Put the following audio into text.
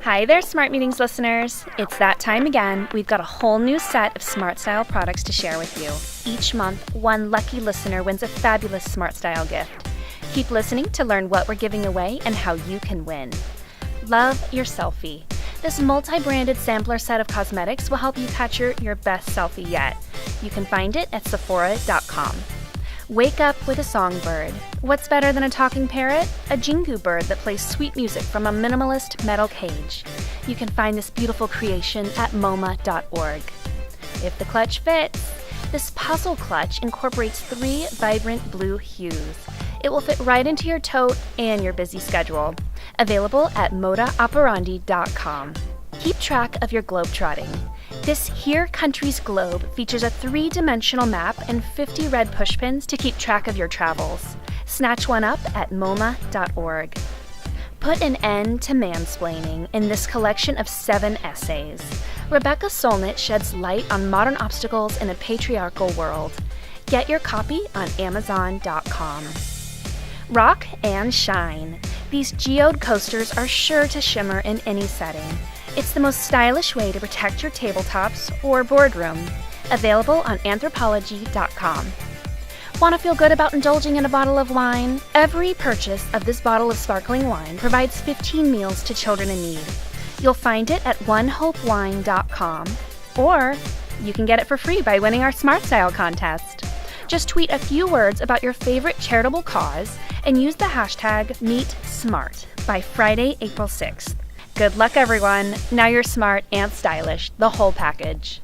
Hi there, Smart Meetings listeners. It's that time again. We've got a whole new set of Smart Style products to share with you. Each month, one lucky listener wins a fabulous Smart Style gift. Keep listening to learn what we're giving away and how you can win. Love your selfie. This multi-branded sampler set of cosmetics will help you capture your best selfie yet. You can find it at Sephora.com. Wake up with a songbird. What's better than a talking parrot? A Jingoo bird that plays sweet music from a minimalist metal cage. You can find this beautiful creation at MoMA.org. If the clutch fits, this puzzle clutch incorporates 3 vibrant blue hues. It will fit right into your tote and your busy schedule. Available at modaoperandi.com. Keep track of your globetrotting. This Here Country's globe features a 3-dimensional map and 50 red pushpins to keep track of your travels. Snatch one up at MoMA.org. Put an end to mansplaining in this collection of 7 essays. Rebecca Solnit sheds light on modern obstacles in a patriarchal world. Get your copy on Amazon.com. Rock and shine. These Geode Coasters are sure to shimmer in any setting. It's the most stylish way to protect your tabletops or boardroom. Available on Anthropology.com. Want to feel good about indulging in a bottle of wine? Every purchase of this bottle of sparkling wine provides 15 meals to children in need. You'll find it at ONEHOPEWine.com, or you can get it for free by winning our Smart Style contest. Just tweet a few words about your favorite charitable cause and use the hashtag MeetSmart by Friday, April 6th. Good luck, everyone. Now you're smart and stylish, the whole package.